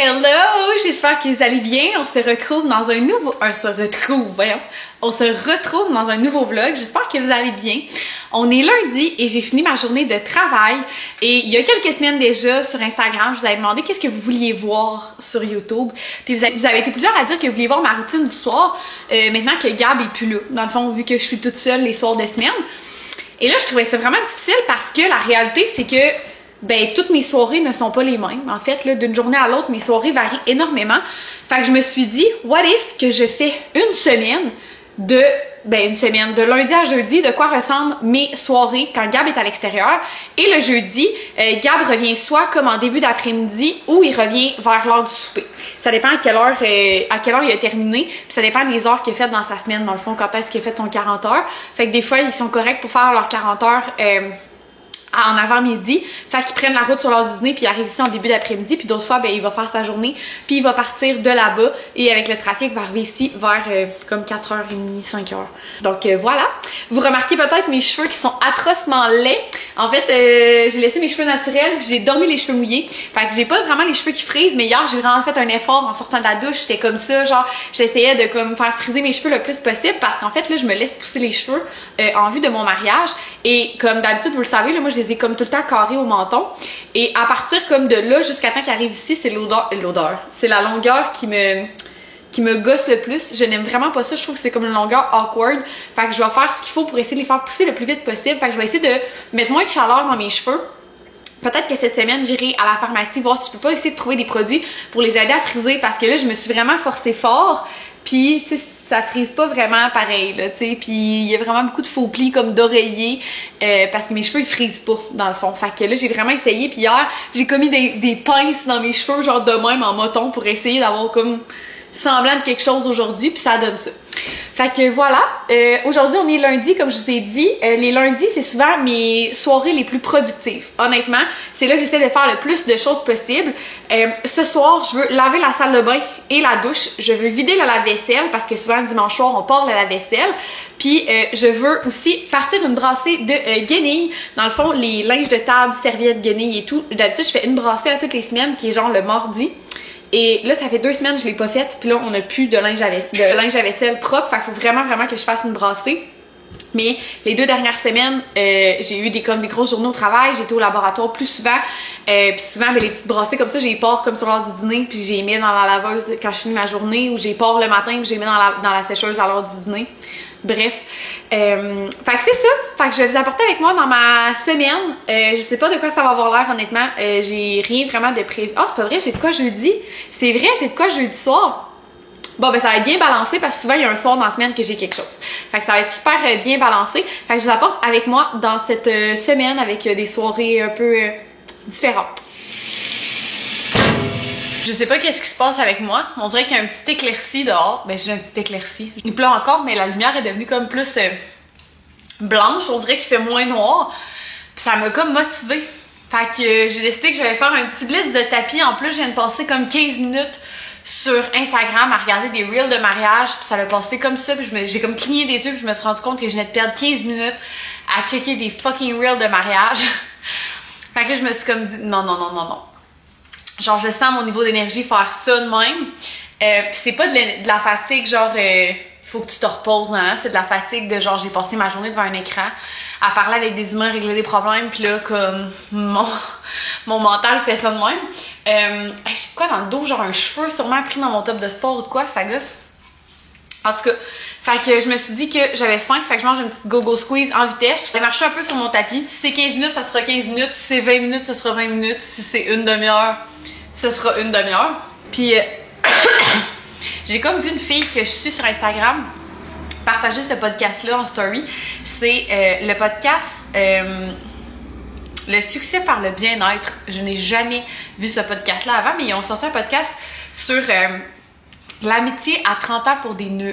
Hello! J'espère que vous allez bien. On se retrouve dans un nouveau... On se retrouve dans un nouveau vlog. J'espère que vous allez bien. On est lundi et j'ai fini ma journée de travail. Et il y a quelques semaines déjà, sur Instagram, je vous avais demandé qu'est-ce que vous vouliez voir sur YouTube. Puis vous avez été plusieurs à dire que vous vouliez voir ma routine du soir. Maintenant que Gab est plus là. Dans le fond, vu que je suis toute seule les soirs de semaine. Et là, je trouvais ça vraiment difficile parce que la réalité, c'est que toutes mes soirées ne sont pas les mêmes. En fait, là, d'une journée à l'autre, mes soirées varient énormément. Fait que je me suis dit, what if que je fais une semaine de lundi à jeudi, de quoi ressemblent mes soirées quand Gab est à l'extérieur. Et le jeudi, Gab revient soit comme en début d'après-midi ou il revient vers l'heure du souper. Ça dépend à quelle heure il a terminé. Puis ça dépend des heures qu'il a fait dans sa semaine, dans le fond, quand est-ce qu'il a fait son 40 heures. Fait que des fois, ils sont corrects pour faire leurs 40 heures en avant-midi, fait qu'ils prennent la route sur leur dîner puis ils arrivent ici en début d'après-midi, puis d'autres fois il va faire sa journée puis il va partir de là-bas et avec le trafic va arriver ici vers comme 4h30, 5h. Donc voilà, vous remarquez peut-être mes cheveux qui sont atrocement laids. En fait, j'ai laissé mes cheveux naturels puis j'ai dormi les cheveux mouillés, fait que j'ai pas vraiment les cheveux qui frisent, mais hier j'ai vraiment fait un effort en sortant de la douche, j'étais comme ça, genre j'essayais de comme faire friser mes cheveux le plus possible parce qu'en fait là je me laisse pousser les cheveux en vue de mon mariage et comme d'habitude vous le savez là, moi je les ai comme tout le temps carrés au menton et à partir comme de là jusqu'à temps qu'il arrive ici, c'est l'odeur, c'est la longueur qui me gosse le plus. Je n'aime vraiment pas ça, je trouve que c'est comme une longueur awkward. Fait que je vais faire ce qu'il faut pour essayer de les faire pousser le plus vite possible. Fait que je vais essayer de mettre moins de chaleur dans mes cheveux. Peut-être que cette semaine, j'irai à la pharmacie voir si je peux pas essayer de trouver des produits pour les aider à friser parce que là, je me suis vraiment forcée fort. Puis, tu sais, ça frise pas vraiment pareil, là, tu sais. Puis, il y a vraiment beaucoup de faux plis comme d'oreiller parce que mes cheveux, ils frisent pas, dans le fond. Fait que là, j'ai vraiment essayé. Puis hier, j'ai commis des pinces dans mes cheveux, genre de même en moton pour essayer d'avoir comme semblant de quelque chose aujourd'hui. Puis ça donne ça. Fait que voilà, aujourd'hui on est lundi, comme je vous ai dit. Les lundis, c'est souvent mes soirées les plus productives. Honnêtement, c'est là que j'essaie de faire le plus de choses possible. Ce soir, je veux laver la salle de bain et la douche. Je veux vider le lave-vaisselle parce que souvent le dimanche soir, on part le lave-vaisselle. Puis je veux aussi partir une brassée de guenilles. Dans le fond, les linges de table, serviettes, guenilles et tout. D'habitude, je fais une brassée à toutes les semaines qui est genre le mardi. Et là, ça fait 2 semaines que je l'ai pas faite, puis là, on n'a plus de linge à vaisselle propre, fait qu'il faut vraiment que je fasse une brassée. Mais les 2 dernières semaines, j'ai eu des grosses journées au travail, j'étais au laboratoire plus souvent, puis souvent les petites brassées comme ça, j'ai pars comme sur l'heure du dîner, puis j'ai mis dans la laveuse quand je finis ma journée, ou j'ai pars le matin, puis j'ai mis dans la sécheuse à l'heure du dîner. Bref, fait que c'est ça. Fait que je vais vous apporter avec moi dans ma semaine. Je sais pas de quoi ça va avoir l'air honnêtement. J'ai rien vraiment de prévu. Ah, c'est pas vrai, j'ai de quoi jeudi. C'est vrai, j'ai de quoi jeudi soir. Bon, ben ça va être bien balancé parce que souvent il y a un soir dans la semaine que j'ai quelque chose. Fait que ça va être super bien balancé. Fait que je vous apporte avec moi dans cette semaine avec des soirées un peu différentes. Je sais pas qu'est-ce qui se passe avec moi. On dirait qu'il y a un petit éclairci dehors. Ben j'ai un petit éclairci. Il pleut encore, mais la lumière est devenue comme plus blanche. On dirait qu'il fait moins noir. Puis ça m'a comme motivée. Fait que j'ai décidé que j'allais faire un petit blitz de tapis. En plus, je viens de passer comme 15 minutes sur Instagram à regarder des reels de mariage. Puis ça l'a passé comme ça. Puis j'ai comme cligné des yeux. Puis je me suis rendu compte que je venais de perdre 15 minutes à checker des fucking reels de mariage. Fait que là, je me suis comme dit non. Genre, je sens mon niveau d'énergie faire ça de même. Puis c'est pas de la fatigue, genre, faut que tu te reposes, hein? C'est de la fatigue de genre, j'ai passé ma journée devant un écran à parler avec des humains, régler des problèmes, puis là, comme, mon mental fait ça de même. J'ai quoi dans le dos? Genre, un cheveu sûrement pris dans mon top de sport ou de quoi? Ça gosse? En tout cas, fait que je me suis dit que j'avais faim, fait que je mange une petite go-go squeeze en vitesse. J'ai marché un peu sur mon tapis. Si c'est 15 minutes, ça sera 15 minutes. Si c'est 20 minutes, ça sera 20 minutes. Si c'est une demi-heure, ça sera une demi-heure. Puis, j'ai comme vu une fille que je suis sur Instagram partager ce podcast-là en story. C'est le podcast Le succès par le bien-être. Je n'ai jamais vu ce podcast-là avant, mais ils ont sorti un podcast sur l'amitié à 30 ans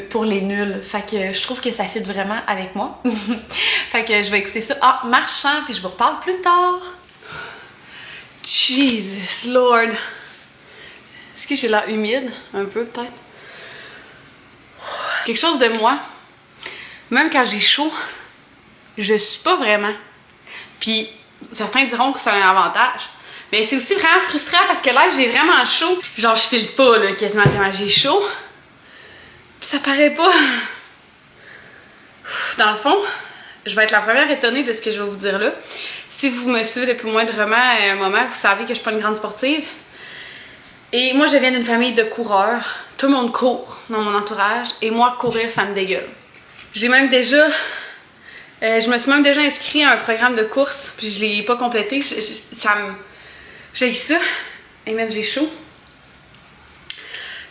pour les nuls. Fait que je trouve que ça fit vraiment avec moi. Fait que je vais écouter ça en marchant, puis je vous reparle plus tard. Jesus Lord. Est-ce que j'ai l'air humide? Un peu, peut-être. Quelque chose de moi, même quand j'ai chaud, je suis pas vraiment. Puis certains diront que c'est un avantage. Mais c'est aussi vraiment frustrant parce que là, j'ai vraiment chaud. Genre, je file pas, là, quasiment tellement j'ai chaud. Puis ça paraît pas. Dans le fond, je vais être la première étonnée de ce que je vais vous dire là. Si vous me suivez depuis moindrement un moment, vous savez que je suis pas une grande sportive. Et moi, je viens d'une famille de coureurs. Tout le monde court dans mon entourage. Et moi, courir, ça me dégueule. J'ai même déjà... je me suis même déjà inscrite à un programme de course. Puis je l'ai pas complété. J'ai ça. Et même, j'ai chaud.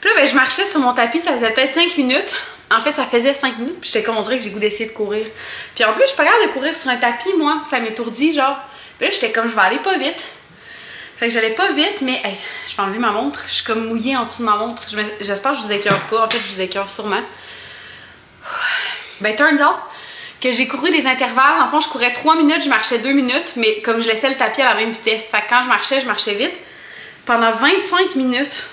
Puis là, ben, je marchais sur mon tapis. Ça faisait peut-être 5 minutes. En fait, ça faisait 5 minutes. Puis j'étais comme, on dirait que j'ai goût d'essayer de courir. Puis en plus, je suis pas capable de courir sur un tapis, moi. Ça m'étourdit, genre. Puis là, j'étais comme, je vais aller pas vite. Fait que j'allais pas vite, mais hey, je vais enlever ma montre. Je suis comme mouillée en dessous de ma montre. J'espère que je vous écœure pas. En fait, je vous écœure sûrement. Ben, turns out que j'ai couru des intervalles. En fond, je courais 3 minutes, je marchais 2 minutes, mais comme je laissais le tapis à la même vitesse. Fait que quand je marchais vite. Pendant 25 minutes,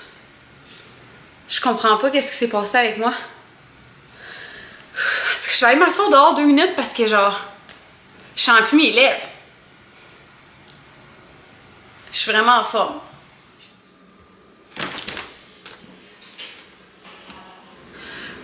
je comprends pas qu'est-ce qui s'est passé avec moi. Est-ce que je vais aller m'asseoir dehors 2 minutes parce que genre, je sens plus mes lèvres. Je suis vraiment en forme.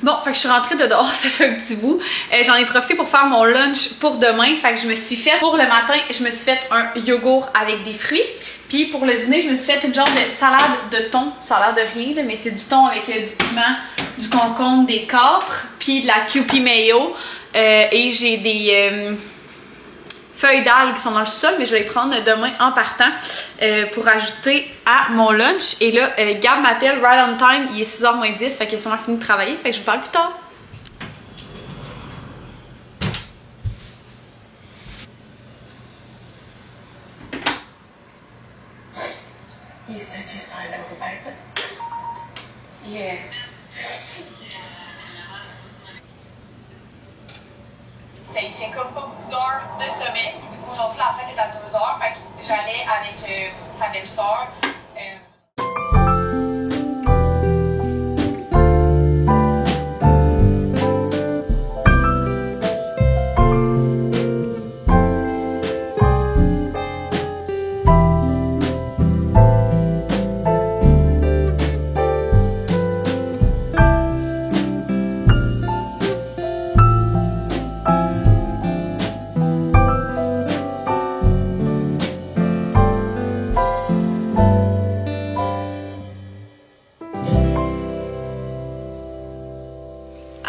Bon, fait que je suis rentrée de dehors, ça fait un petit bout. J'en ai profité pour faire mon lunch pour demain. Fait que je me suis fait, pour le matin, je me suis fait un yogourt avec des fruits. Puis pour le dîner, je me suis fait une genre de salade de thon. Ça a l'air de rien, là, mais c'est du thon avec du piment, du concombre, des capres, puis de la Kewpie mayo. Et j'ai des feuilles d'algues qui sont dans le sol, mais je vais les prendre demain en partant pour ajouter à mon lunch. Et là, Gab m'appelle right on time, il est 6h moins 10, fait qu'il a sûrement fini de travailler, fait que je vous parle plus tard. You said you signed over papers? Yeah. Ça y fait comme pas beaucoup d'heures de sommeil. Aujourd'hui, la fête est à 2h, fait que j'allais avec sa belle-sœur.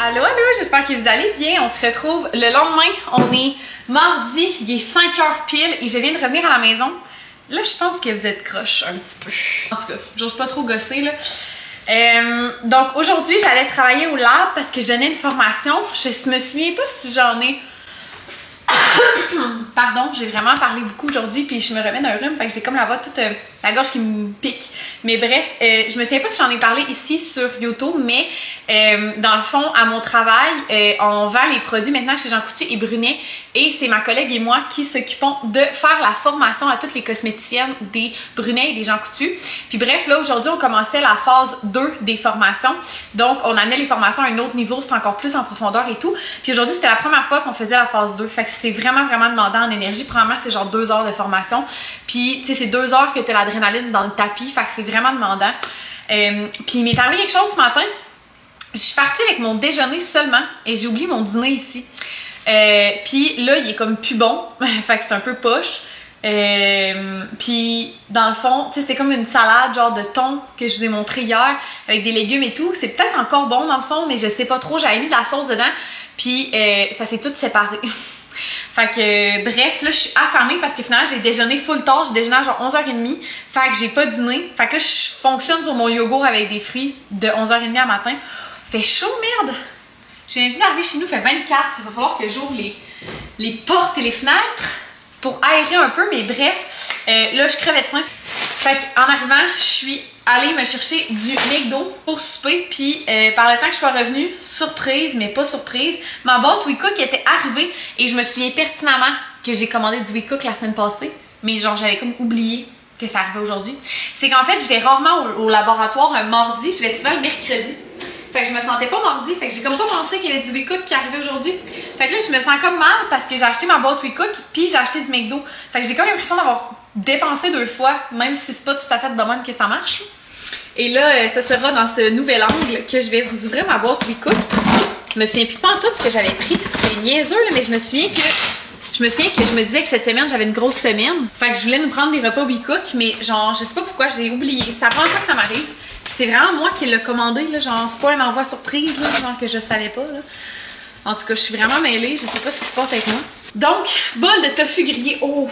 Allô, allô, j'espère que vous allez bien. On se retrouve le lendemain. On est mardi, il est 5h pile et je viens de revenir à la maison. Là, je pense que vous êtes croche un petit peu. En tout cas, j'ose pas trop gosser, là. Donc, aujourd'hui, j'allais travailler au lab parce que je donnais une formation. Je me souviens pas si j'en ai... Pardon, j'ai vraiment parlé beaucoup aujourd'hui puis je me remets d'un rhume, fait que j'ai comme la voix toute la gorge qui me pique. Mais bref, je me souviens pas si j'en ai parlé ici sur YouTube, mais dans le fond, à mon travail, on vend les produits maintenant chez Jean Coutu et Brunet et c'est ma collègue et moi qui s'occupons de faire la formation à toutes les cosméticiennes des Brunet et des Jean Coutu. Puis bref, là aujourd'hui, on commençait la phase 2 des formations. Donc, on amenait les formations à un autre niveau, c'était encore plus en profondeur et tout. Puis aujourd'hui, c'était la première fois qu'on faisait la phase 2. Fait que c'est vraiment demandant en énergie. Premièrement, c'est genre 2 heures de formation. Puis, tu sais, c'est 2 heures que tu as l'adrénaline dans le tapis. Fait que c'est vraiment demandant. Puis, il m'est arrivé quelque chose ce matin. Je suis partie avec mon déjeuner seulement et j'ai oublié mon dîner ici. Puis là, il est comme plus bon. Fait que c'est un peu poche. Puis dans le fond, tu sais, c'était comme une salade genre de thon que je vous ai montré hier avec des légumes et tout. C'est peut-être encore bon dans le fond, mais je sais pas trop. J'avais mis de la sauce dedans. Puis ça s'est tout séparé. Fait que bref, là je suis affamée parce que finalement j'ai déjeuné full tard, j'ai déjeuné à genre 11h30. Fait que j'ai pas dîné. Fait que là je fonctionne sur mon yogourt avec des fruits de 11h30 à matin. Fait chaud, merde! J'ai juste arrivé chez nous, fait 24. Il va falloir que j'ouvre les portes et les fenêtres pour aérer un peu, mais bref, là je crevais de faim. Fait qu'en arrivant, je suis allée me chercher du McDo pour souper, puis par le temps que je sois revenue, surprise, mais pas surprise, ma boîte WeCook était arrivée et je me souviens pertinemment que j'ai commandé du WeCook la semaine passée, mais genre j'avais comme oublié que ça arrivait aujourd'hui. C'est qu'en fait, je vais rarement au laboratoire un mardi, je vais souvent le mercredi. Fait que je me sentais pas mardi, fait que j'ai comme pas pensé qu'il y avait du WeCook qui arrivait aujourd'hui. Fait que là, je me sens comme mal parce que j'ai acheté ma boîte WeCook puis j'ai acheté du McDo. Fait que j'ai comme l'impression d'avoir dépenser 2 fois, même si c'est pas tout à fait de même que ça marche. Et là, ce sera dans ce nouvel angle que je vais vous ouvrir ma boîte WeCook. Je me souviens plus pas en tout ce que j'avais pris. C'est niaiseux, là, mais je me souviens que je me disais que cette semaine, j'avais une grosse semaine. Fait que je voulais nous prendre des repas WeCook, mais genre, je sais pas pourquoi j'ai oublié. C'est la première fois que ça m'arrive. C'est vraiment moi qui l'ai commandé, là. Genre, c'est pas un envoi surprise, là, genre que je savais pas, là. En tout cas, je suis vraiment mêlée. Je sais pas ce qui se passe avec moi. Donc, bol de tofu grillé. Oh!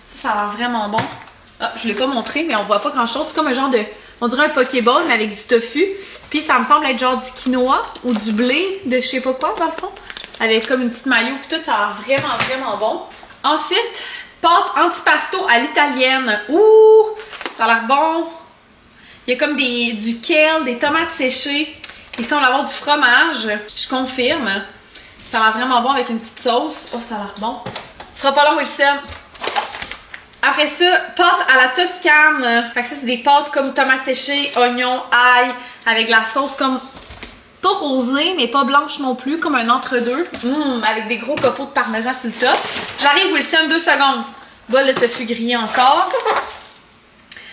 Ça a l'air vraiment bon. Ah, je l'ai pas montré, mais on voit pas grand-chose. C'est comme un genre de... On dirait un Pokéball, mais avec du tofu. Puis ça me semble être genre du quinoa ou du blé de je sais pas quoi, dans le fond. Avec comme une petite mayo puis tout. Ça a l'air vraiment, vraiment bon. Ensuite, pâte antipasto à l'italienne. Ouh! Ça a l'air bon. Il y a comme du kale, des tomates séchées. Ici, on va avoir du fromage. Je confirme. Ça a l'air vraiment bon avec une petite sauce. Oh, ça a l'air bon. Ce sera pas long, Wilson. Après ça, pâtes à la toscane. Fait que ça, c'est des pâtes comme tomates séchées, oignons, ail, avec la sauce comme pas rosée, mais pas blanche non plus, comme un entre-deux. Avec des gros copeaux de parmesan sur le top. J'arrive, Wilson, 2 secondes. Bol de tofu grillé encore.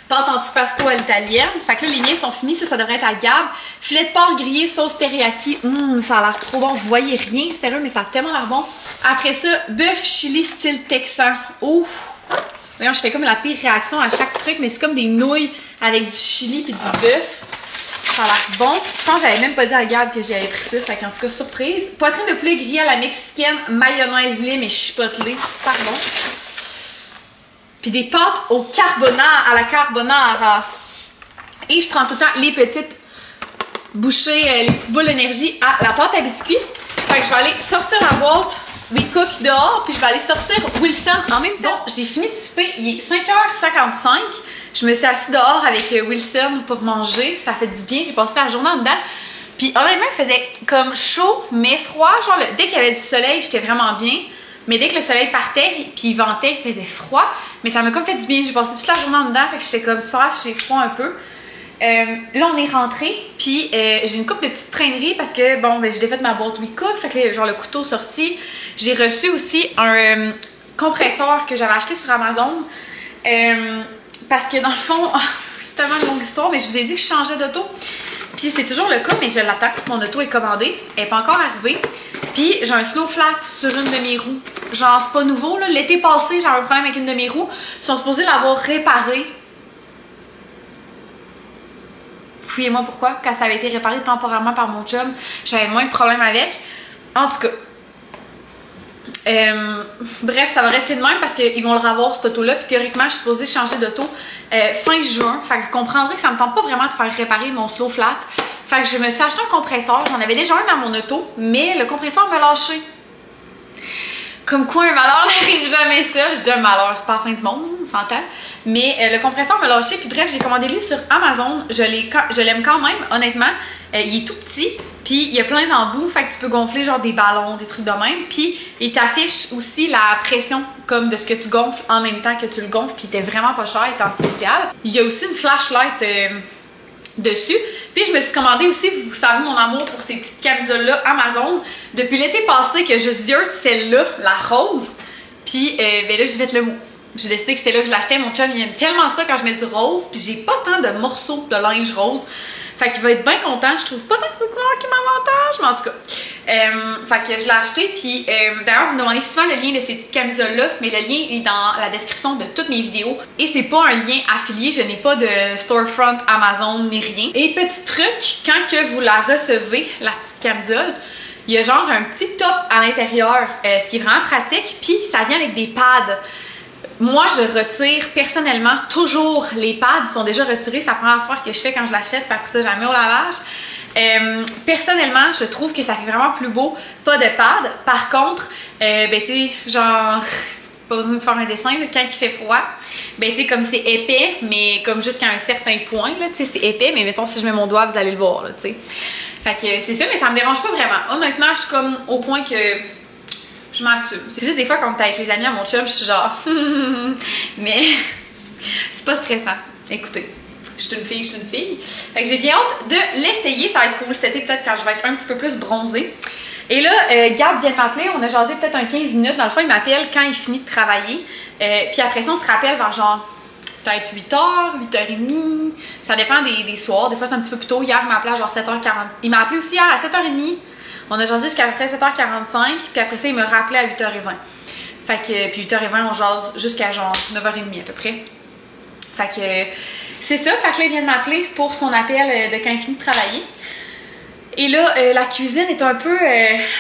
Pâte antipasto à l'italienne. Fait que là, les miens sont finis. Ça devrait être à Gab. Filet de porc grillé, sauce teriyaki. Ça a l'air trop bon. Vous voyez rien, sérieux, mais ça a tellement l'air bon. Après ça, bœuf chili style texan. Ouf! Voyons, je fais comme la pire réaction à chaque truc, mais c'est comme des nouilles avec du chili puis du bœuf. Ça a l'air bon. Je pense que j'avais même pas dit à Gab que j'avais pris ça. Fait qu'en tout cas, surprise. Poitrine de poulet grillée à la mexicaine, mayonnaise lime et chipotelée. Pardon. Puis des pâtes au carbonara, à la carbonara. Et je prends tout le temps les petites bouchées, les petites boules d'énergie à la pâte à biscuits. Fait que je vais aller sortir la boîte WeCook dehors, puis je vais aller sortir Wilson en même temps. J'ai fini de souper, il est 5h55. Je me suis assise dehors avec Wilson pour manger. Ça fait du bien, j'ai passé la journée en dedans. Puis honnêtement, il faisait comme chaud, mais froid. Genre, dès qu'il y avait du soleil, j'étais vraiment bien. Mais dès que le soleil partait, puis il ventait, il faisait froid. Mais ça m'a comme fait du bien. J'ai passé toute la journée en dedans, fait que j'étais comme, c'est pas grave, j'ai froid un peu. Là, on est rentré, puis j'ai une couple de petites traîneries parce que, bon, ben, j'ai défait ma boîte WeCook, fait que genre le couteau sorti. J'ai reçu aussi un compresseur que j'avais acheté sur Amazon. Parce que dans le fond, c'est tellement une longue histoire, mais je vous ai dit que je changeais d'auto. Puis c'est toujours le cas, mais je l'attends. Mon auto est commandée, elle n'est pas encore arrivée. Puis j'ai un slow flat sur une de mes roues. Genre, c'est pas nouveau, là. L'été passé, j'avais un problème avec une de mes roues. Ils sont supposés l'avoir réparée. Fouillez-moi pourquoi. Quand ça avait été réparé temporairement par mon chum, j'avais moins de problèmes avec. En tout cas. Bref, ça va rester de même parce qu'ils vont le revoir, cette auto-là. Puis théoriquement, je suis supposée changer d'auto fin juin. Fait que vous comprendrez que ça me tente pas vraiment de faire réparer mon slow flat. Fait que je me suis acheté un compresseur. J'en avais déjà un dans mon auto, mais le compresseur m'a lâché. Comme quoi, un malheur n'arrive jamais seul. Je dis un malheur, c'est pas la fin du monde, on s'entend. Mais le compresseur m'a lâché. Puis bref, j'ai commandé lui sur Amazon. Je l'aime quand même, honnêtement. Il est tout petit. Puis il y a plein d'embouts. Fait que tu peux gonfler genre des ballons, des trucs de même. Puis il t'affiche aussi la pression comme de ce que tu gonfles en même temps que tu le gonfles. Puis il était vraiment pas cher, il était en spécial. Il y a aussi une flashlight dessus. Puis je me suis commandé aussi, vous savez mon amour pour ces petites camisoles-là Amazon. Depuis l'été passé que je ziote celle-là, la rose. Puis ben là, je vais te le move. J'ai décidé que c'était là que je l'achetais. Mon chum, il aime tellement ça quand je mets du rose. Puis j'ai pas tant de morceaux de linge rose. Fait qu'il va être bien content. Je trouve pas tant que c'est une couleur qui m'avantage, mais en tout cas. Fait que je l'ai acheté. Puis d'ailleurs, vous me demandez souvent le lien de ces petites camisoles-là. Mais le lien est dans la description de toutes mes vidéos. Et c'est pas un lien affilié. Je n'ai pas de storefront Amazon ni rien. Et petit truc, quand que vous la recevez, la petite camisole, il y a genre un petit top à l'intérieur. Ce qui est vraiment pratique. Puis ça vient avec des pads. Moi, je retire personnellement toujours les pads. Ils sont déjà retirés. C'est la première fois que je fais quand je l'achète. Puis après ça, je la mets au lavage. Personnellement, je trouve que ça fait vraiment plus beau. Pas de pads. Par contre, ben tu sais, genre, pas besoin de faire un dessin. Là, quand il fait froid, ben tu sais, comme c'est épais, mais comme jusqu'à un certain point, là, tu sais, c'est épais. Mais mettons, si je mets mon doigt, vous allez le voir, là, tu sais. Fait que c'est ça, mais ça me dérange pas vraiment. Honnêtement, je suis comme au point que je m'assume. C'est juste des fois quand t'es avec les amis à mon chum, je suis genre mais c'est pas stressant. Écoutez, je suis une fille. Fait que j'ai bien hâte de l'essayer, ça va être cool. C'était peut-être quand je vais être un petit peu plus bronzée. Et là, Gab vient de m'appeler, on a jasé peut-être un 15 minutes. Dans le fond, il m'appelle quand il finit de travailler. Puis après ça, on se rappelle vers genre peut-être 8h, 8h30. Ça dépend des soirs. Des fois, c'est un petit peu plus tôt. Hier, il m'a appelé à genre 7h40. Il m'a appelé aussi hier à 7h30. On a jasé jusqu'à peu près 7h45. Puis après ça, il me rappelait à 8h20. Fait que, puis 8h20, on jase jusqu'à genre 9h30 à peu près. Fait que c'est ça. Fait que là, il vient de m'appeler pour son appel de quand il finit de travailler. Et là, la cuisine est un peu,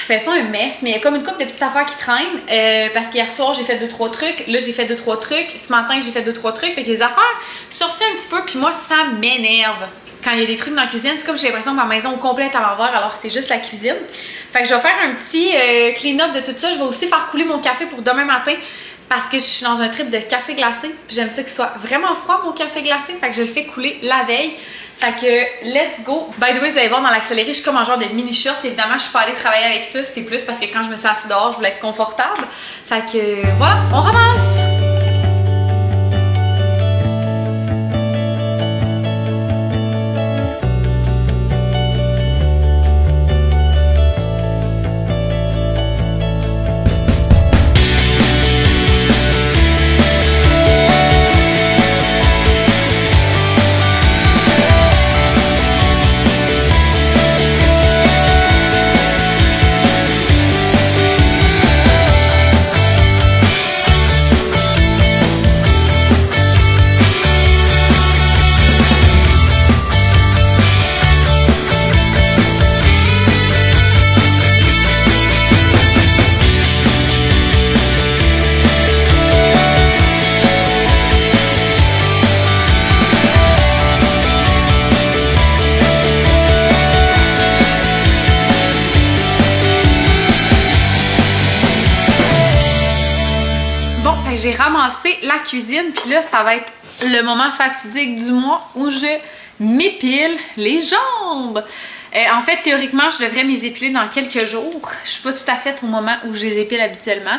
ben pas un mess, mais il y a comme une couple de petites affaires qui traînent. Parce qu'hier soir, j'ai fait 2-3 trucs. Là, j'ai fait 2-3 trucs. Ce matin, j'ai fait 2-3 trucs. Fait que les affaires sorties un petit peu. Puis moi, ça m'énerve. Quand il y a des trucs dans la cuisine, c'est comme j'ai l'impression que ma maison complète à l'envers, alors que c'est juste la cuisine. Fait que je vais faire un petit clean-up de tout ça. Je vais aussi faire couler mon café pour demain matin. Parce que je suis dans un trip de café glacé. Puis j'aime ça qu'il soit vraiment froid, mon café glacé. Fait que je le fais couler la veille. Fait que, let's go! By the way, vous allez voir dans l'accéléré, je suis comme en genre de mini-short. Évidemment, je suis pas allée travailler avec ça. C'est plus parce que quand je me suis assise dehors, je voulais être confortable. Fait que, voilà, on ramasse! J'ai ramassé la cuisine, puis là, ça va être le moment fatidique du mois où je m'épile les jambes. En fait, théoriquement, je devrais les épiler dans quelques jours. Je suis pas tout à fait au moment où je les épile habituellement.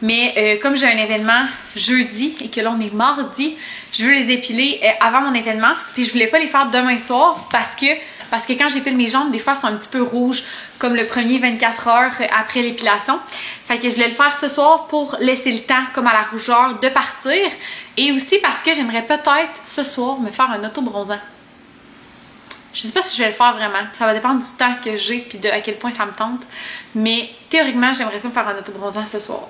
Mais comme j'ai un événement jeudi et que là, on est mardi, je veux les épiler avant mon événement. Puis je voulais pas les faire demain soir parce que quand j'épile mes jambes, des fois, elles sont un petit peu rouges, comme le premier 24 heures après l'épilation. Fait que je voulais le faire ce soir pour laisser le temps, comme à la rougeur, de partir. Et aussi parce que j'aimerais peut-être, ce soir, me faire un auto-bronzant. Je sais pas si je vais le faire vraiment. Ça va dépendre du temps que j'ai puis de à quel point ça me tente. Mais théoriquement, j'aimerais ça me faire un auto-bronzant ce soir.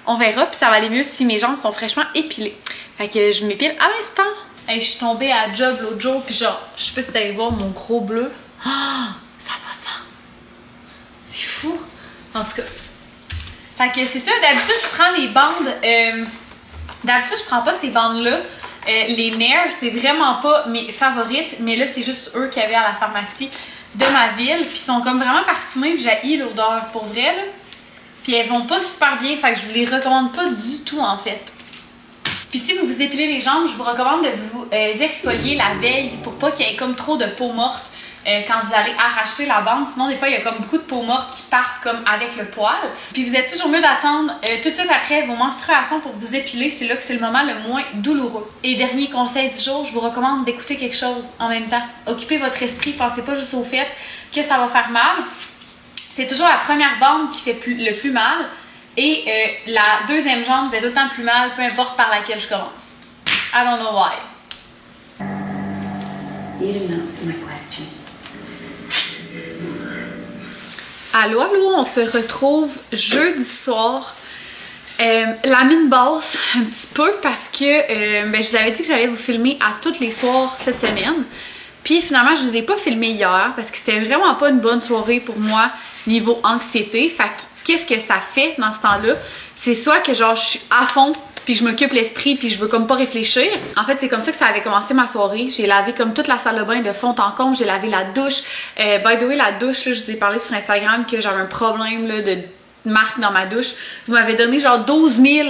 On verra, puis ça va aller mieux si mes jambes sont fraîchement épilées. Fait que je m'épile à l'instant. Hey, je suis tombée à la job l'autre jour, puis genre, je sais pas si vous allez voir mon gros bleu. Oh, ça n'a pas de sens. C'est fou. En tout cas. Fait que c'est ça, d'habitude, je prends les bandes. D'habitude, je prends pas ces bandes-là. Les Nair, c'est vraiment pas mes favorites, mais là, c'est juste eux qu'il y avait à la pharmacie de ma ville. Puis ils sont comme vraiment parfumés, puis j'haïs l'odeur pour vrai, là. Puis elles vont pas super bien, fait que je vous les recommande pas du tout, en fait. Puis si vous vous épilez les jambes, je vous recommande de vous exfolier la veille pour pas qu'il y ait comme trop de peau morte quand vous allez arracher la bande. Sinon, des fois, il y a comme beaucoup de peau morte qui partent comme avec le poil. Puis vous êtes toujours mieux d'attendre tout de suite après vos menstruations pour vous épiler. C'est là que c'est le moment le moins douloureux. Et dernier conseil du jour, je vous recommande d'écouter quelque chose en même temps. Occupez votre esprit, pensez pas juste au fait que ça va faire mal. C'est toujours la première bande qui fait le plus mal. Et la deuxième jambe fait d'autant plus mal, peu importe par laquelle je commence. I don't know why. You didn't answer my question. Allô, allô, on se retrouve jeudi soir. La mine basse un petit peu parce que ben, je vous avais dit que j'allais vous filmer à tous les soirs cette semaine. Puis finalement, je vous ai pas filmé hier parce que c'était vraiment pas une bonne soirée pour moi niveau anxiété. Fait que qu'est-ce que ça fait dans ce temps-là? C'est soit que genre je suis à fond puis je m'occupe l'esprit puis je veux comme pas réfléchir. En fait, c'est comme ça que ça avait commencé ma soirée. J'ai lavé comme toute la salle de bain de fond en comble. J'ai lavé la douche. By the way, la douche, là, je vous ai parlé sur Instagram que j'avais un problème là, de marque dans ma douche. Vous m'avez donné genre 12 000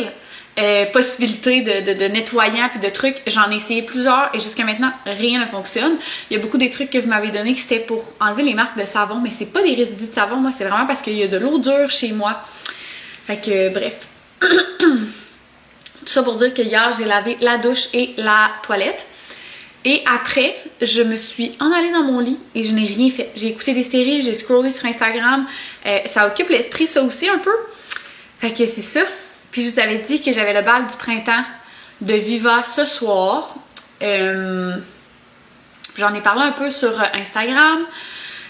possibilités de nettoyants puis de trucs. J'en ai essayé plusieurs et jusqu'à maintenant, rien ne fonctionne. Il y a beaucoup des trucs que vous m'avez donné qui c'était pour enlever les marques de savon, mais c'est pas des résidus de savon. Moi, c'est vraiment parce qu'il y a de l'eau dure chez moi. Fait que, bref. Tout ça pour dire que hier, j'ai lavé la douche et la toilette. Et après, je me suis en allée dans mon lit et je n'ai rien fait. J'ai écouté des séries, j'ai scrollé sur Instagram. Ça occupe l'esprit, ça aussi, un peu. Fait que c'est ça. Puis je vous avais dit que j'avais le bal du printemps de Viva ce soir. J'en ai parlé un peu sur Instagram.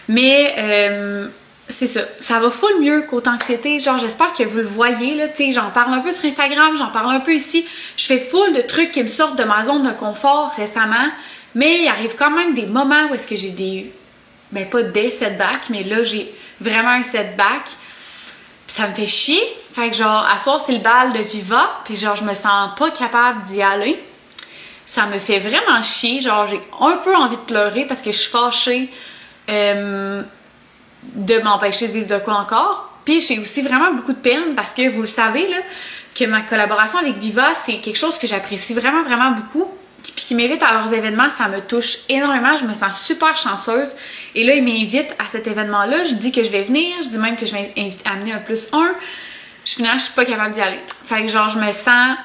Mais c'est ça. Ça va full mieux qu'Authent-Anxiété. Genre, j'espère que vous le voyez, là. Tu sais, j'en parle un peu sur Instagram, j'en parle un peu ici. Je fais full de trucs qui me sortent de ma zone de confort récemment. Mais il arrive quand même des moments où est-ce que j'ai des... Ben, pas des setbacks, mais là, j'ai vraiment un setback. Puis ça me fait chier. Fait que genre, à soir, c'est le bal de Viva. Puis genre, je me sens pas capable d'y aller. Ça me fait vraiment chier. Genre, j'ai un peu envie de pleurer parce que je suis fâchée de m'empêcher de vivre de quoi encore. Puis j'ai aussi vraiment beaucoup de peine parce que vous le savez, là, que ma collaboration avec Viva, c'est quelque chose que j'apprécie vraiment, vraiment beaucoup. Puis qui m'invite à leurs événements, ça me touche énormément. Je me sens super chanceuse. Et là, ils m'invitent à cet événement-là. Je dis que je vais venir. Je dis même que je vais amener un +1. Finalement, je suis pas capable d'y aller. Fait que genre, je me sens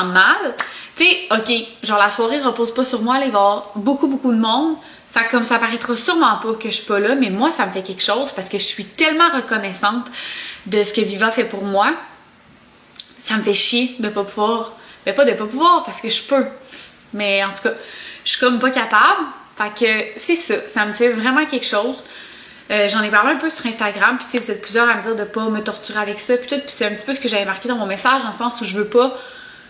mal. Tu sais, ok, genre la soirée repose pas sur moi. Là, il va y avoir beaucoup, beaucoup de monde. Fait que comme ça paraîtra sûrement pas que je suis pas là, mais moi, ça me fait quelque chose parce que je suis tellement reconnaissante de ce que Viva fait pour moi. Ça me fait chier de pas pouvoir... Mais pas de pas pouvoir parce que je peux. Mais en tout cas, je suis comme pas capable. Fait que c'est ça. Ça me fait vraiment quelque chose. J'en ai parlé un peu sur Instagram. Puis tu sais, vous êtes plusieurs à me dire de pas me torturer avec ça. Puis tout. Puis c'est un petit peu ce que j'avais marqué dans mon message. Dans le sens où je veux pas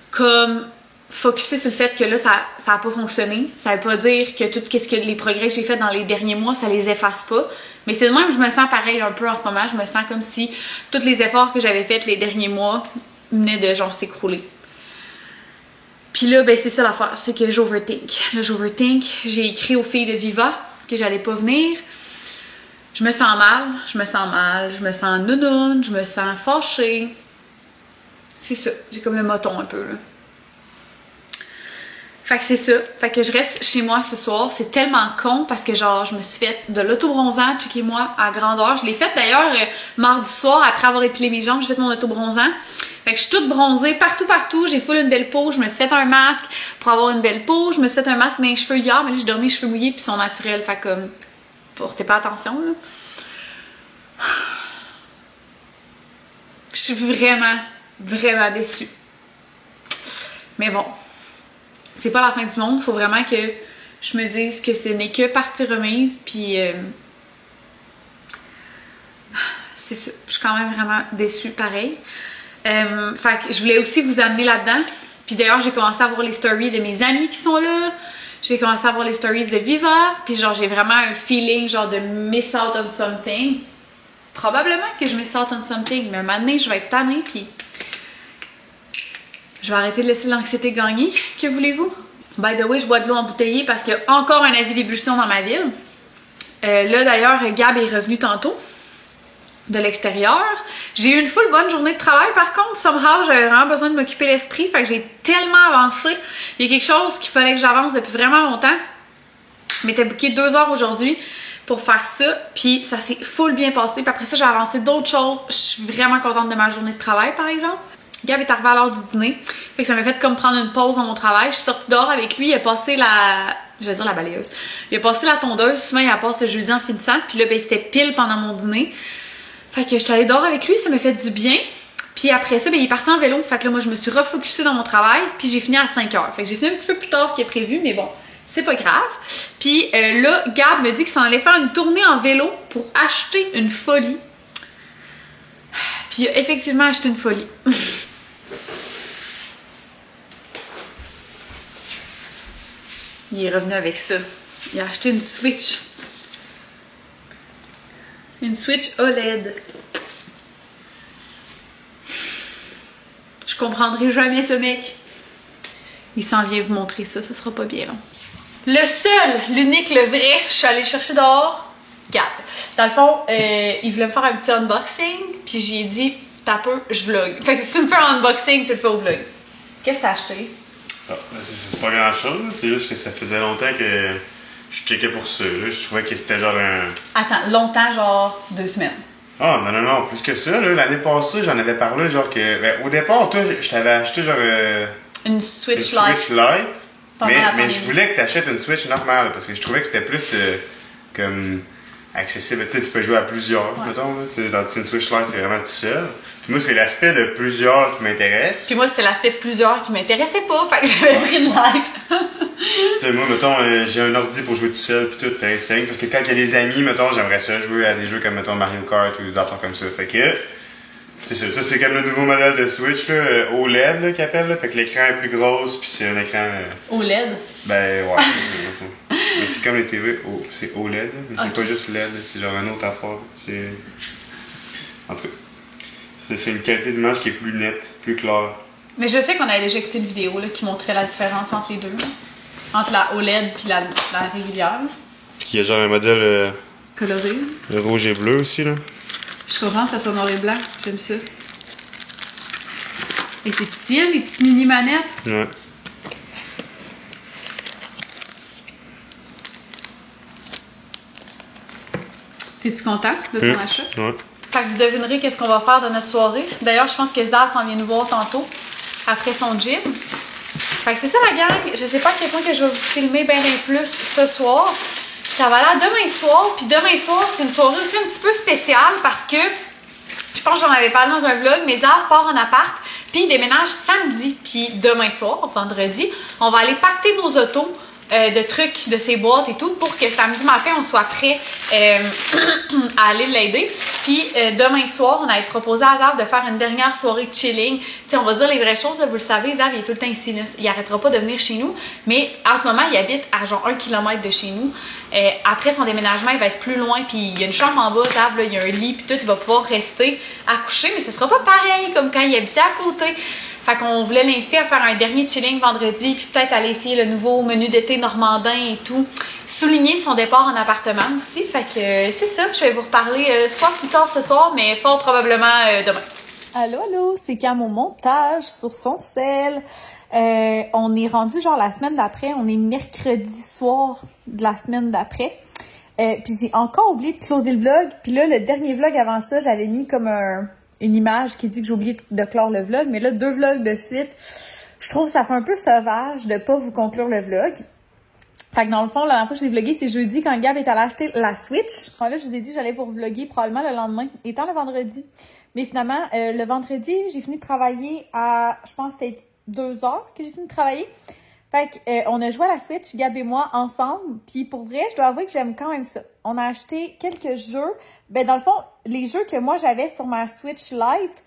comme focuser sur le fait que là, ça a pas fonctionné. Ça veut pas dire que tout ce que les progrès que j'ai fait dans les derniers mois, ça les efface pas. Mais c'est de même que je me sens pareil un peu en ce moment. Je me sens comme si tous les efforts que j'avais faits les derniers mois venaient de genre s'écrouler. Puis là, ben c'est ça l'affaire, c'est que j'overthink. Là, j'overthink. J'ai écrit aux filles de Viva que j'allais pas venir. Je me sens mal, je me sens nounoune, je me sens fâchée. C'est ça, j'ai comme le moton un peu, là. Fait que c'est ça. Fait que je reste chez moi ce soir. C'est tellement con parce que genre, je me suis fait de l'auto-bronzant, checkez-moi, à grandeur. Je l'ai fait d'ailleurs mardi soir après avoir épilé mes jambes, j'ai fait mon auto-bronzant. Fait que je suis toute bronzée partout. J'ai full une belle peau. Je me suis fait un masque pour avoir une belle peau. Je me suis fait un masque dans les cheveux hier, mais là, j'ai dormi les cheveux mouillés puis ils sont naturels. Fait que comme, portez pas attention, là. Je suis vraiment, vraiment déçue. Mais bon, c'est pas la fin du monde. Faut vraiment que je me dise que ce n'est que partie remise. Puis, c'est ça. Je suis quand même vraiment déçue, pareil. Fait que je voulais aussi vous amener là-dedans. Puis d'ailleurs, j'ai commencé à voir les stories de mes amis qui sont là. J'ai commencé à voir les stories de Viva. Puis genre, j'ai vraiment un feeling genre de miss out on something. Probablement que je miss out on something, mais un moment donné, je vais être tannée. Puis je vais arrêter de laisser l'anxiété gagner. Que voulez-vous? By the way, je bois de l'eau embouteillée parce qu'il y a encore un avis d'ébullition dans ma ville. Là d'ailleurs, Gab est revenu tantôt de l'extérieur. J'ai eu une full bonne journée de travail par contre. Somehow, j'avais vraiment besoin de m'occuper l'esprit. Fait que j'ai tellement avancé. Il y a quelque chose qu'il fallait que j'avance depuis vraiment longtemps. Je m'étais booké 2 heures aujourd'hui pour faire ça. Puis ça s'est full bien passé. Puis après ça, j'ai avancé d'autres choses. Je suis vraiment contente de ma journée de travail par exemple. Gab est arrivé à l'heure du dîner. Fait que ça m'a fait comme prendre une pause dans mon travail. Je suis sortie dehors avec lui. Il a passé je vais dire la balayeuse. Il a passé la tondeuse. Souvent, il la passe le jeudi en finissant. Puis là, ben, c'était pile pendant mon dîner. Fait que j'étais allée dehors avec lui, ça m'a fait du bien. Puis après ça, ben, il est parti en vélo. Fait que là, moi, je me suis refocusée dans mon travail. Puis j'ai fini à 5h. Fait que j'ai fini un petit peu plus tard que prévu, mais bon, c'est pas grave. Puis là, Gab me dit qu'il s'en allait faire une tournée en vélo pour acheter une folie. Puis il a effectivement acheté une folie. Il est revenu avec ça. Il a acheté une Switch. Une Switch OLED. Je comprendrai jamais ce mec. Il s'en vient vous montrer ça, ça sera pas bien long. Le seul, l'unique, le vrai, je suis allée chercher dehors, Gab. Dans le fond, il voulait me faire un petit unboxing, puis j'ai dit, t'as peu, je vlog. Fait que si tu me fais un unboxing, tu le fais au vlog. Qu'est-ce que t'as acheté? Ah, c'est pas grand chose, c'est juste que ça faisait longtemps que je checkais pour ça. Là. Je trouvais que c'était genre un. Attends, longtemps, genre 2 semaines. Ah, non, plus que ça. L'année passée, j'en avais parlé, genre que. Ben, au départ, toi, je t'avais acheté genre. Une Switch Lite. Mais je voulais que tu achètes une Switch normale parce que je trouvais que c'était plus comme accessible. Tu sais, tu peux jouer à plusieurs, mettons. Dans une Switch Lite, c'est vraiment tout seul. Puis moi, c'est l'aspect de plusieurs qui m'intéresse. Puis moi, c'était l'aspect de plusieurs qui m'intéressait pas, fait que j'avais pris une Lite. Tu sais, moi, mettons, j'ai un ordi pour jouer tout seul, puis tout, fait simple. Parce que quand il y a des amis, mettons, j'aimerais ça jouer à des jeux comme, mettons, Mario Kart ou des affaires comme ça. Fait que, c'est ça. Ça, c'est comme le nouveau modèle de Switch, là, OLED, là, qu'ils appellent, là. Fait que l'écran est plus gros, puis c'est un écran. OLED? Ben, ouais. Mais c'est comme les TV, c'est OLED, là, mais c'est pas juste LED, c'est genre un autre affaire. En tout cas, c'est une qualité d'image qui est plus nette, plus claire. Mais je sais qu'on avait déjà écouté une vidéo là, qui montrait la différence entre les deux. Là. Entre la OLED puis la régulière. Puis qu'il y a genre un modèle coloré. Rouge et bleu aussi, là. Je comprends que ça soit noir et blanc. J'aime ça. Et c'est petit, hein, les petites mini-manettes. Ouais. T'es-tu content de ton achat? Ouais. Fait que vous devinerez qu'est-ce qu'on va faire de notre soirée. D'ailleurs, je pense que Zav s'en vient nous voir tantôt, après son gym. Fait que c'est ça la gang. Je sais pas à quel point que je vais vous filmer bien plus ce soir. Ça va aller à demain soir. Puis demain soir, c'est une soirée aussi un petit peu spéciale parce que, je pense que j'en avais parlé dans un vlog, mais Zav part en appart, puis il déménage samedi. Puis demain soir, vendredi, on va aller pacter nos autos de trucs de ses boîtes et tout pour que samedi matin on soit prêt à aller l'aider. Puis demain soir, on avait proposé à Zav de faire une dernière soirée de chilling. Tu sais, on va dire les vraies choses, là, vous le savez, Zav il est tout le temps ici, là. Il arrêtera pas de venir chez nous, mais en ce moment il habite à genre 1 km de chez nous. Après son déménagement, il va être plus loin, puis il y a une chambre en bas, Zav, là, il y a un lit, puis tout, il va pouvoir rester à coucher, mais ce sera pas pareil comme quand il habitait à côté. Fait qu'on voulait l'inviter à faire un dernier chilling vendredi, puis peut-être aller essayer le nouveau menu d'été normandin et tout. Souligner son départ en appartement aussi. Fait que c'est ça, je vais vous reparler soit plus tard ce soir, mais fort probablement demain. Allô, c'est Cam au montage sur son sel. On est rendu genre la semaine d'après, on est mercredi soir de la semaine d'après. Puis j'ai encore oublié de closer le vlog. Puis là, le dernier vlog avant ça, j'avais mis comme une image qui dit que j'ai oublié de clore le vlog. Mais là, 2 vlogs de suite, je trouve que ça fait un peu sauvage de pas vous conclure le vlog. Fait que dans le fond, la dernière fois que j'ai vlogué, c'est jeudi quand Gab est allé acheter la Switch. Enfin, là, je vous ai dit que j'allais vous vlogger probablement le lendemain, étant le vendredi. Mais finalement, le vendredi, j'ai fini de travailler à, je pense que c'était 2 heures que j'ai fini de travailler. Fait que, on a joué à la Switch, Gab et moi, ensemble. Puis pour vrai, je dois avouer que j'aime quand même ça. On a acheté quelques jeux. Ben dans le fond, les jeux que moi j'avais sur ma Switch Lite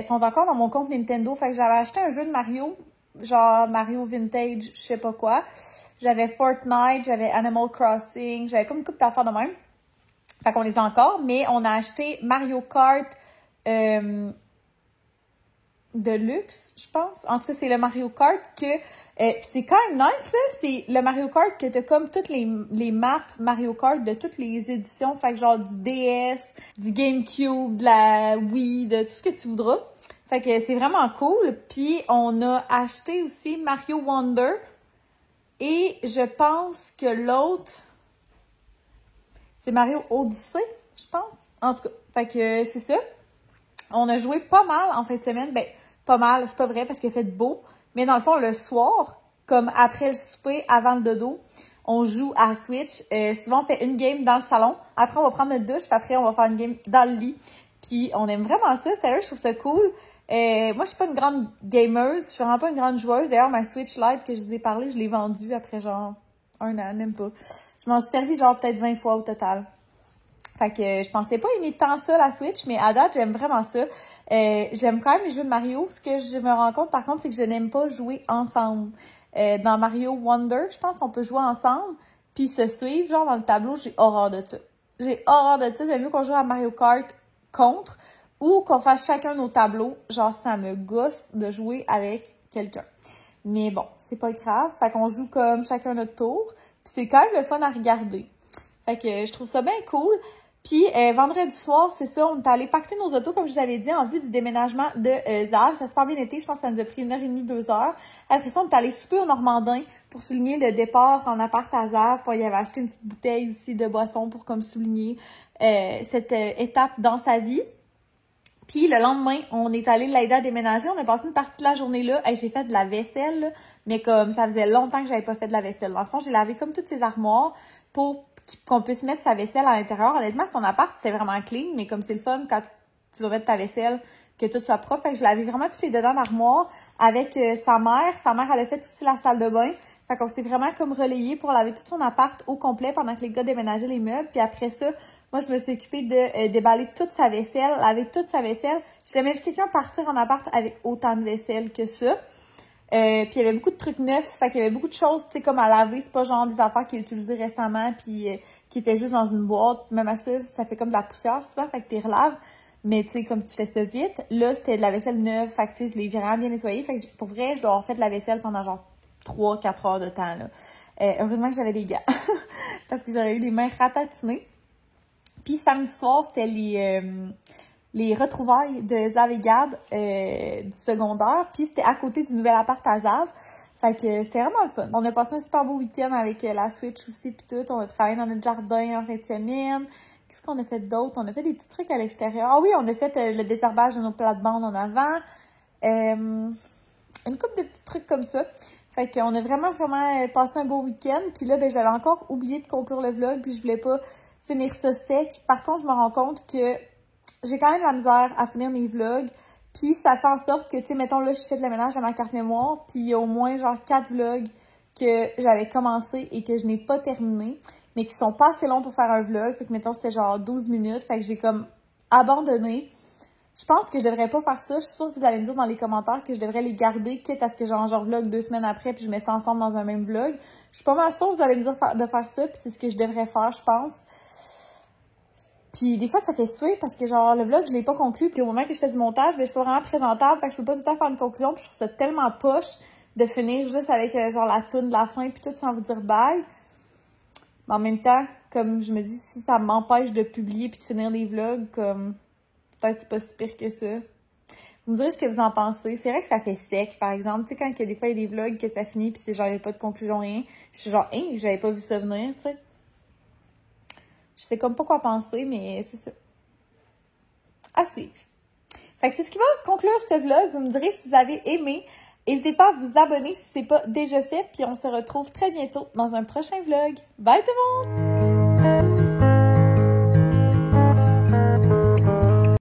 sont encore dans mon compte Nintendo. Fait que j'avais acheté un jeu de Mario, genre Mario Vintage, je sais pas quoi. J'avais Fortnite, j'avais Animal Crossing, j'avais comme une couple d'affaires de même. Fait qu'on les a encore, mais on a acheté Mario Kart Deluxe, je pense. En tout cas, c'est le Mario Kart que... c'est quand même nice, là. C'est le Mario Kart que t'as comme toutes les maps Mario Kart de toutes les éditions. Fait que genre du DS, du GameCube, de la Wii, de tout ce que tu voudras. Fait que c'est vraiment cool. Puis on a acheté aussi Mario Wonder. Et je pense que l'autre, c'est Mario Odyssey, je pense. En tout cas, fait que c'est ça. On a joué pas mal en fin de semaine. Ben, pas mal, c'est pas vrai parce qu'il fait beau. Mais dans le fond, le soir, comme après le souper, avant le dodo, on joue à Switch. Souvent, on fait une game dans le salon. Après, on va prendre notre douche. Puis après, on va faire une game dans le lit. Puis on aime vraiment ça. Sérieux, je trouve ça cool. Moi, je suis pas une grande gamer. Je suis vraiment pas une grande joueuse. D'ailleurs, ma Switch Lite que je vous ai parlé, je l'ai vendue après genre 1 an, même pas. Je m'en suis servi genre peut-être 20 fois au total. Fait que je pensais pas aimer tant ça, la Switch, mais à date, j'aime vraiment ça. J'aime quand même les jeux de Mario. Ce que je me rends compte, par contre, c'est que je n'aime pas jouer ensemble. Dans Mario Wonder, je pense qu'on peut jouer ensemble, puis se suivre, genre dans le tableau, j'ai horreur de ça. J'ai horreur de ça. J'aime mieux qu'on joue à Mario Kart contre ou qu'on fasse chacun nos tableaux. Genre, ça me gosse de jouer avec quelqu'un. Mais bon, c'est pas grave. Fait qu'on joue comme chacun notre tour. Puis c'est quand même le fun à regarder. Fait que je trouve ça bien cool. Puis vendredi soir, c'est ça, on est allé pacter nos autos, comme je vous l'avais dit, en vue du déménagement de Zav. Ça a super bien été, je pense que ça nous a pris 1h30, 2 heures. Après ça, on est allé souper au Normandin pour souligner le départ en appart à Zav. Puis il avait acheté une petite bouteille aussi de boisson pour comme souligner cette étape dans sa vie. Puis le lendemain, on est allé l'aider à déménager. On a passé une partie de la journée là. Hey, j'ai fait de la vaisselle, là, mais comme ça faisait longtemps que j'avais pas fait de la vaisselle. Dans le fond, j'ai lavé comme toutes ces armoires pour qu'on puisse mettre sa vaisselle à l'intérieur. Honnêtement, son appart, c'était vraiment clean, mais comme c'est le fun quand tu vas mettre ta vaisselle, que tout soit propre. Fait que je lavais vraiment tous les dedans d'armoire avec sa mère. Sa mère, elle a fait aussi la salle de bain. Fait qu'on s'est vraiment comme relayé pour laver tout son appart au complet pendant que les gars déménageaient les meubles. Puis après ça, moi, je me suis occupée de déballer toute sa vaisselle, laver toute sa vaisselle. J'ai jamais vu quelqu'un partir en appart avec autant de vaisselle que ça. Puis il y avait beaucoup de trucs neufs, fait qu'il y avait beaucoup de choses, tu sais, comme à laver. C'est pas genre des affaires qu'il a utilisées récemment puis qui étaient juste dans une boîte. Même à ça, ça fait comme de la poussière souvent, fait que tu relaves. Mais tu sais, comme tu fais ça vite, là, c'était de la vaisselle neuve, fait que tu sais, je l'ai vraiment bien nettoyée. Fait que pour vrai, je dois avoir fait de la vaisselle pendant genre 3-4 heures de temps, là. Heureusement que j'avais des gants, parce que j'aurais eu les mains ratatinées. Puis samedi soir, c'était les retrouvailles de Zav et Gab du secondaire. Puis c'était à côté du nouvel appart à Zav. Fait que c'était vraiment le fun. On a passé un super beau week-end avec la Switch aussi pis tout. On a travaillé dans notre jardin en fin de semaine. Qu'est-ce qu'on a fait d'autre? On a fait des petits trucs à l'extérieur. Ah oui, on a fait le désherbage de nos plates-bandes en avant. Une couple de petits trucs comme ça. Fait qu'on a vraiment passé un beau week-end. Puis là, ben j'avais encore oublié de conclure le vlog. Puis je voulais pas finir ça sec. Par contre, je me rends compte que j'ai quand même la misère à finir mes vlogs. Puis ça fait en sorte que, tu sais, mettons là, je fais de la ménage dans ma carte mémoire. Puis il y a au moins genre 4 vlogs que j'avais commencé et que je n'ai pas terminé. Mais qui sont pas assez longs pour faire un vlog. Fait que, mettons, c'était genre 12 minutes. Fait que j'ai comme abandonné. Je pense que je devrais pas faire ça. Je suis sûre que vous allez me dire dans les commentaires que je devrais les garder, quitte à ce que genre vlog 2 semaines après, puis je mets ça ensemble dans un même vlog. Je suis pas mal sûre que vous allez me dire de faire ça, puis c'est ce que je devrais faire, je pense. Puis des fois, ça fait suer parce que genre le vlog, je l'ai pas conclu, puis au moment que je fais du montage, ben je suis pas vraiment présentable, fait que je peux pas tout le temps faire une conclusion, puis je trouve ça tellement poche de finir juste avec genre la toune de la fin, puis tout sans vous dire bye. Mais en même temps, comme je me dis, si ça m'empêche de publier puis de finir les vlogs, comme peut-être c'est pas si pire que ça. Vous me direz ce que vous en pensez. C'est vrai que ça fait sec, par exemple. Tu sais, quand il y a des fois, il y a des vlogs que ça finit puis c'est genre, il n'y a pas de conclusion, rien. Je suis genre, hein, j'avais pas vu ça venir, tu sais. Je sais comme pas quoi penser, mais c'est ça. À suivre. Fait que c'est ce qui va conclure ce vlog. Vous me direz si vous avez aimé. N'hésitez pas à vous abonner si c'est pas déjà fait. Puis on se retrouve très bientôt dans un prochain vlog. Bye tout le monde!